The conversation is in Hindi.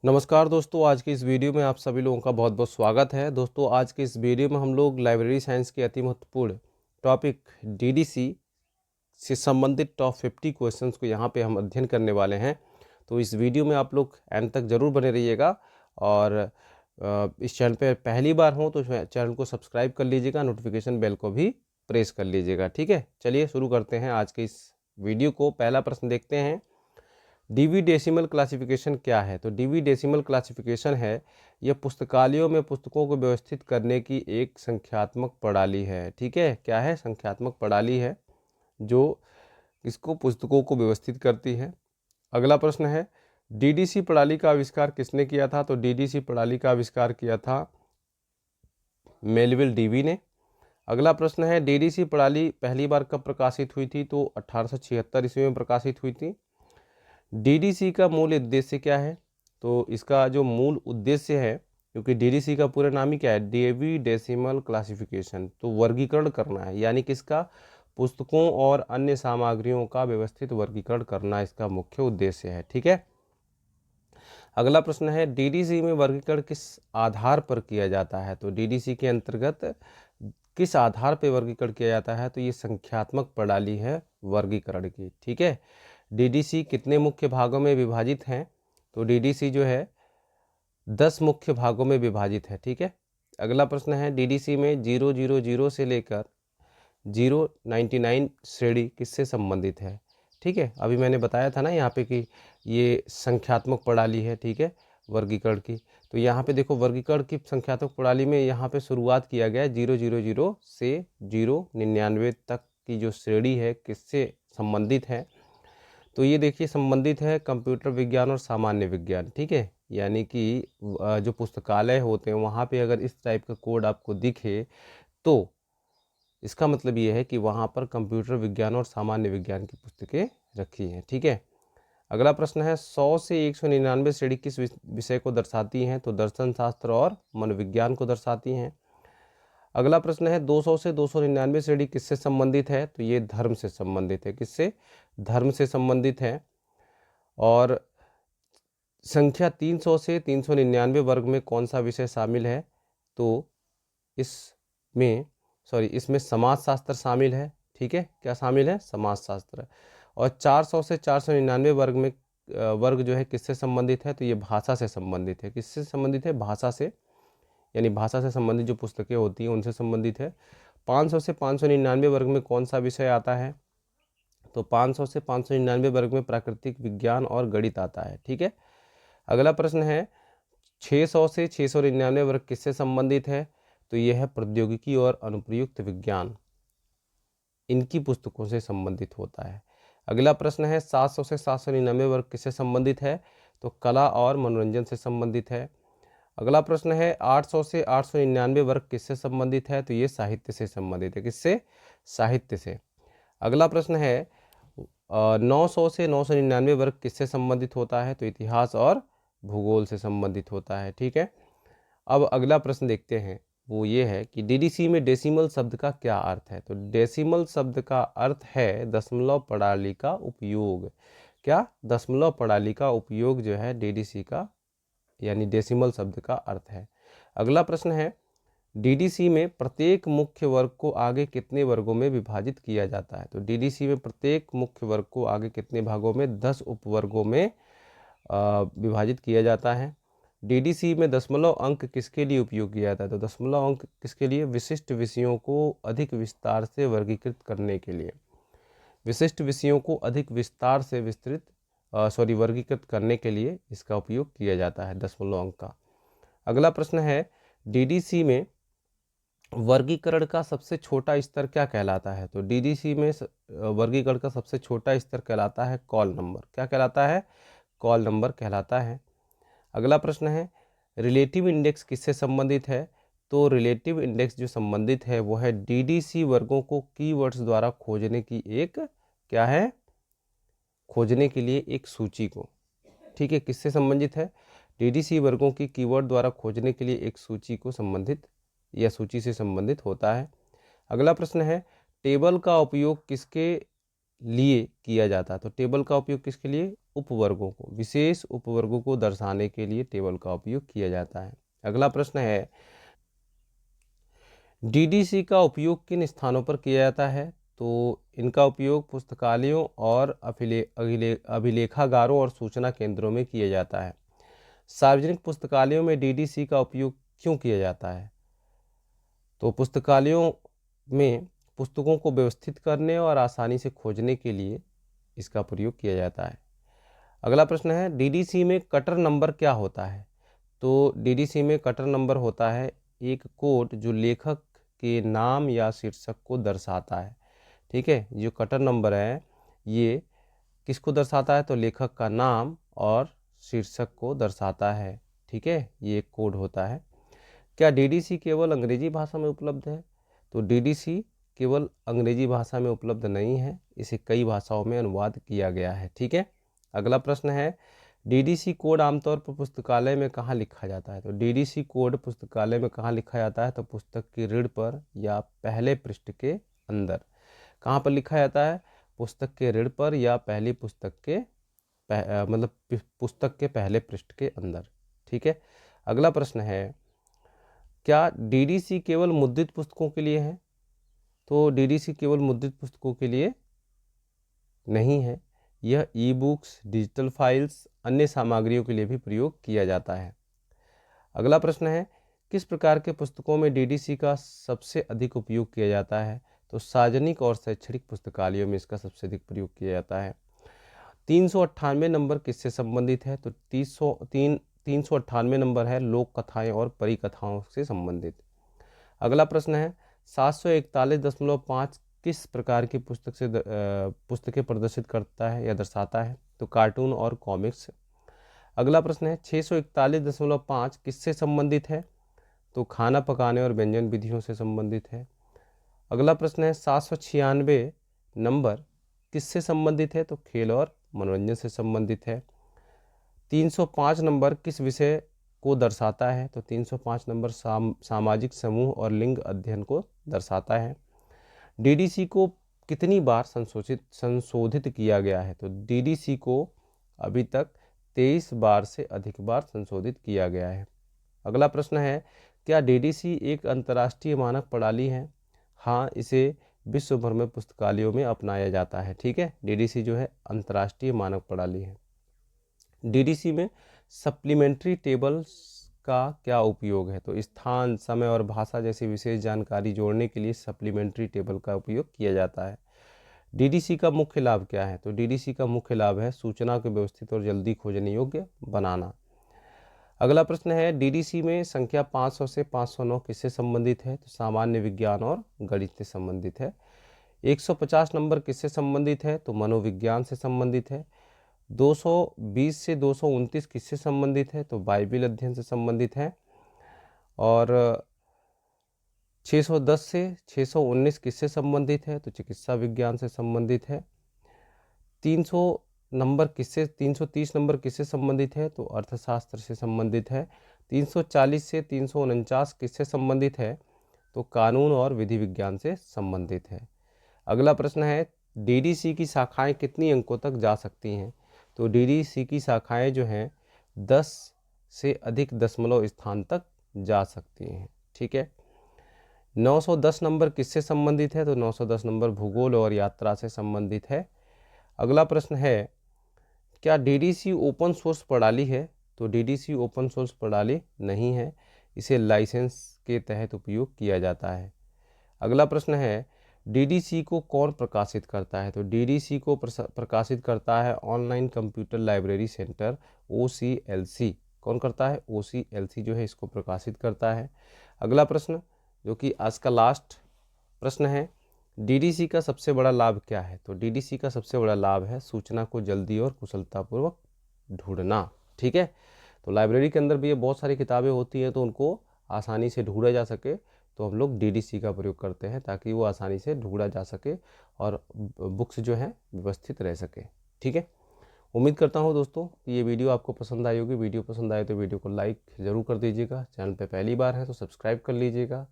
नमस्कार दोस्तों, आज की इस वीडियो में आप सभी लोगों का बहुत बहुत स्वागत है। दोस्तों, आज के इस वीडियो में हम लोग लाइब्रेरी साइंस के अति महत्वपूर्ण टॉपिक डीडीसी से संबंधित टॉप 50 क्वेश्चंस को यहाँ पे हम अध्ययन करने वाले हैं। तो इस वीडियो में आप लोग एंड तक ज़रूर बने रहिएगा और इस चैनल पे पहली बार हो तो चैनल को सब्सक्राइब कर लीजिएगा, नोटिफिकेशन बेल को भी प्रेस कर लीजिएगा। ठीक है, चलिए शुरू करते हैं आज के इस वीडियो को। पहला प्रश्न देखते हैं, डीवी डेसिमल क्लासिफिकेशन क्या है। तो डीवी डेसिमल क्लासिफिकेशन है, यह पुस्तकालयों में पुस्तकों को व्यवस्थित करने की एक संख्यात्मक प्रणाली है। ठीक है, क्या है? संख्यात्मक प्रणाली है जो इसको पुस्तकों को व्यवस्थित करती है। अगला प्रश्न है, डीडीसी प्रणाली का आविष्कार किसने किया था। तो डीडीसी प्रणाली का आविष्कार किया था मेलविल डीवी ने। अगला प्रश्न है, डीडीसी प्रणाली पहली बार कब प्रकाशित हुई थी। तो 1876 ईस्वी में प्रकाशित हुई थी। डीडीसी का मूल उद्देश्य क्या है। तो इसका जो मूल उद्देश्य है, क्योंकि डीडीसी का पूरा नाम ही क्या है, डीवी डेसिमल क्लासिफिकेशन, तो वर्गीकरण करना है, यानी किसका, पुस्तकों और अन्य सामग्रियों का व्यवस्थित वर्गीकरण करना इसका मुख्य उद्देश्य है। ठीक है। अगला प्रश्न है, डीडीसी में वर्गीकरण किस आधार पर किया जाता है। तो डीडीसी के अंतर्गत किस आधार पर वर्गीकरण किया जाता है। तो ये संख्यात्मक प्रणाली है वर्गीकरण की। ठीक है। डीडीसी कितने मुख्य भागों में विभाजित हैं। तो डीडीसी जो है 10 मुख्य भागों में विभाजित है। ठीक है। अगला प्रश्न है, डीडीसी में 000 से लेकर 099 श्रेणी किससे संबंधित है। ठीक है, अभी मैंने बताया था ना यहाँ पे कि ये संख्यात्मक प्रणाली है। ठीक है, वर्गीकरण की। तो यहाँ पे देखो, वर्गीकरण की संख्यात्मक प्रणाली में यहाँ पे शुरुआत किया गया है 000 से 099 तक की जो श्रेणी है किससे संबंधित है। तो ये देखिए संबंधित है कंप्यूटर विज्ञान और सामान्य विज्ञान। ठीक है, यानी कि जो पुस्तकालय होते हैं वहाँ पे अगर इस टाइप का कोड आपको दिखे तो इसका मतलब ये है कि वहाँ पर कंप्यूटर विज्ञान और सामान्य विज्ञान की पुस्तकें रखी हैं। ठीक है। अगला प्रश्न है, 100 से 199 श्रेणी किस विषय को दर्शाती हैं। तो दर्शन शास्त्र और मनोविज्ञान को दर्शाती हैं। अगला प्रश्न है, 200 से 299 श्रेणी किससे संबंधित है। तो ये धर्म से संबंधित है। किससे? धर्म से संबंधित है। और संख्या 300 से 399 वर्ग में कौन सा विषय शामिल है। तो इसमें समाजशास्त्र शामिल है। ठीक है, क्या शामिल है? समाजशास्त्र। और 400 से 499 वर्ग जो है किससे संबंधित है। तो ये भाषा से संबंधित है। किससे संबंधित है? भाषा से, यानी भाषा से संबंधित जो पुस्तकें होती हैं उनसे संबंधित है। 500 से 599 वर्ग में कौन सा विषय आता है। तो 500 से 599 वर्ग में प्राकृतिक विज्ञान और गणित आता है। ठीक है। अगला प्रश्न है, 600 से 699 वर्ग किससे संबंधित है। तो यह है प्रौद्योगिकी और अनुप्रयुक्त विज्ञान, इनकी पुस्तकों से संबंधित होता है। अगला प्रश्न है, 700 से 799 वर्ग किससे संबंधित है। तो कला और मनोरंजन से संबंधित है। अगला प्रश्न है, 800 से 899 वर्ग किससे संबंधित है। तो ये साहित्य से संबंधित है। किससे? साहित्य से। अगला प्रश्न है, 900 से 999 वर्ग किससे संबंधित होता है। तो इतिहास और भूगोल से संबंधित होता है। ठीक है। अब अगला प्रश्न देखते हैं, वो ये है कि डीडीसी में डेसिमल शब्द का क्या अर्थ है। तो डेसिमल शब्द का अर्थ है दशमलव प्रणाली का उपयोग। क्या? दशमलव प्रणाली का उपयोग जो है डीडीसी का, यानी डेसिमल शब्द का अर्थ है। अगला प्रश्न है, डीडीसी में प्रत्येक मुख्य वर्ग को आगे कितने वर्गों में विभाजित किया जाता है। तो डीडीसी में प्रत्येक मुख्य वर्ग को आगे कितने भागों में, 10 उपवर्गों में विभाजित किया जाता है। डीडीसी में दशमलव अंक किसके लिए उपयोग किया जाता है। तो दशमलव अंक किसके लिए? विशिष्ट विषयों को अधिक विस्तार से वर्गीकृत करने के लिए। विशिष्ट विषयों को अधिक विस्तार से वर्गीकृत करने के लिए इसका उपयोग किया जाता है दशमलव अंक का। अगला प्रश्न है, डीडीसी में वर्गीकरण का सबसे छोटा स्तर क्या कहलाता है। तो डीडीसी में वर्गीकरण का सबसे छोटा स्तर कहलाता है कॉल नंबर। क्या कहलाता है? कॉल नंबर कहलाता है। अगला प्रश्न है, रिलेटिव इंडेक्स किससे संबंधित है। तो रिलेटिव इंडेक्स जो संबंधित है वो है डीडीसी वर्गों को कीवर्ड्स द्वारा खोजने की एक, क्या है, खोजने के लिए एक सूची को। ठीक है, किससे संबंधित है? डीडीसी वर्गों की कीवर्ड द्वारा खोजने के लिए एक सूची को संबंधित या सूची से संबंधित होता है। अगला प्रश्न है, टेबल का उपयोग किसके लिए किया जाता है। तो टेबल का उपयोग किसके लिए? उपवर्गों को, विशेष उपवर्गों को दर्शाने के लिए टेबल का उपयोग किया जाता है। अगला प्रश्न है, डीडीसी का उपयोग किन स्थानों पर किया जाता है? तो इनका उपयोग पुस्तकालयों और अभिलेखागारों और सूचना केंद्रों में किया जाता है। सार्वजनिक पुस्तकालयों में डीडीसी का उपयोग क्यों किया जाता है? तो पुस्तकालयों में पुस्तकों को व्यवस्थित करने और आसानी से खोजने के लिए इसका प्रयोग किया जाता है। अगला प्रश्न है, डीडीसी में कटर नंबर क्या होता है? तो डीडीसी में कटर नंबर होता है एक कोड जो लेखक के नाम या शीर्षक को दर्शाता है। ठीक है, जो कटर नंबर है ये किसको दर्शाता है? तो लेखक का नाम और शीर्षक को दर्शाता है। ठीक है, ये एक कोड होता है। क्या डीडीसी केवल अंग्रेजी भाषा में उपलब्ध है? तो डीडीसी केवल अंग्रेजी भाषा में उपलब्ध नहीं है, इसे कई भाषाओं में अनुवाद किया गया है। ठीक है, अगला प्रश्न है, डीडीसी कोड आमतौर पर पुस्तकालय में कहाँ लिखा जाता है? तो डीडीसी कोड पुस्तकालय में कहाँ लिखा जाता है? तो पुस्तक की रीढ़ पर या पहले पृष्ठ के अंदर। कहाँ पर लिखा जाता है? पुस्तक के रीढ़ पर या पहली पुस्तक के पुस्तक के पहले पृष्ठ के अंदर। ठीक है, अगला प्रश्न है, क्या डीडीसी केवल मुद्रित पुस्तकों के लिए है? तो डीडीसी केवल मुद्रित पुस्तकों के लिए नहीं है, यह ई बुक्स, डिजिटल फाइल्स, अन्य सामग्रियों के लिए भी प्रयोग किया जाता है। अगला प्रश्न है, किस प्रकार के पुस्तकों में डीडीसी का सबसे अधिक उपयोग किया जाता है? तो सार्वजनिक और शैक्षणिक पुस्तकालयों में इसका सबसे अधिक प्रयोग किया जाता है। 398 नंबर किससे संबंधित है? तो 398 नंबर है लोक कथाएं और परिकथाओं से संबंधित। अगला प्रश्न है, 741.5 किस प्रकार की पुस्तकें प्रदर्शित करता है या दर्शाता है? तो कार्टून और कॉमिक्स। अगला प्रश्न है, 641.5 किससे संबंधित है? तो खाना पकाने और व्यंजन विधियों से संबंधित है। अगला प्रश्न है, 796 नंबर किससे संबंधित है? तो खेल और मनोरंजन से संबंधित है। 305 नंबर किस विषय को दर्शाता है? तो 305 नंबर सामाजिक समूह और लिंग अध्ययन को दर्शाता है। डीडीसी को कितनी बार संशोधित किया गया है? तो डीडीसी को अभी तक 23 बार से अधिक बार संशोधित किया गया है। अगला प्रश्न है, क्या डीडीसी एक अंतर्राष्ट्रीय मानक प्रणाली है? हाँ, इसे विश्व भर में पुस्तकालयों में अपनाया जाता है। ठीक है, डीडीसी जो है अंतर्राष्ट्रीय मानक प्रणाली है। डीडीसी में सप्लीमेंट्री टेबल्स का क्या उपयोग है? तो स्थान, समय और भाषा जैसी विशेष जानकारी जोड़ने के लिए सप्लीमेंट्री टेबल का उपयोग किया जाता है। डीडीसी का मुख्य लाभ क्या है? तो डीडीसी का मुख्य लाभ है सूचना को व्यवस्थित और जल्दी खोजने योग्य बनाना। अगला प्रश्न है, डीडीसी में संख्या 500 से 509 किससे संबंधित है? तो सामान्य विज्ञान और गणित से संबंधित है। 150 नंबर किससे संबंधित है? तो मनोविज्ञान से संबंधित है। 220 से 229 किससे संबंधित है? तो बाइबिल अध्ययन से संबंधित है। और 610 से 619 किससे संबंधित है? तो चिकित्सा विज्ञान से संबंधित है। 330 नंबर किससे संबंधित है? तो अर्थशास्त्र से संबंधित है। 340 से 349 किससे संबंधित है? तो कानून और विधि विज्ञान से संबंधित है। अगला प्रश्न है, डीडीसी की शाखाएं कितनी अंकों तक जा सकती हैं? तो डीडीसी की शाखाएं जो हैं 10 से अधिक दशमलव स्थान तक जा सकती हैं। ठीक है, 910 नंबर किससे संबंधित है? तो 910 नंबर भूगोल और यात्रा से संबंधित है। अगला प्रश्न है, क्या डीडीसी ओपन सोर्स प्रणाली है? तो डीडीसी ओपन सोर्स प्रणाली नहीं है, इसे लाइसेंस के तहत उपयोग किया जाता है। अगला प्रश्न है, डीडीसी को कौन प्रकाशित करता है? तो डीडीसी को प्रकाशित करता है online computer library centre, OCLC। कौन करता है? OCLC जो है इसको प्रकाशित करता है। अगला प्रश्न जो कि आज का लास्ट प्रश्न है, डीडीसी का सबसे बड़ा लाभ क्या है? तो डीडीसी का सबसे बड़ा लाभ है सूचना को जल्दी और कुशलतापूर्वक ढूंढना। ठीक है, तो लाइब्रेरी के अंदर भी ये बहुत सारी किताबें होती हैं तो उनको आसानी से ढूंढा जा सके, तो हम लोग डीडीसी का प्रयोग करते हैं ताकि वो आसानी से ढूंढा जा सके और बुक्स जो हैं व्यवस्थित रह सके। ठीक है, उम्मीद करता हूँ दोस्तों कि ये वीडियो आपको पसंद आई होगी। वीडियो पसंद आए तो वीडियो को लाइक ज़रूर कर दीजिएगा। चैनल पे पहली बार है तो सब्सक्राइब कर लीजिएगा।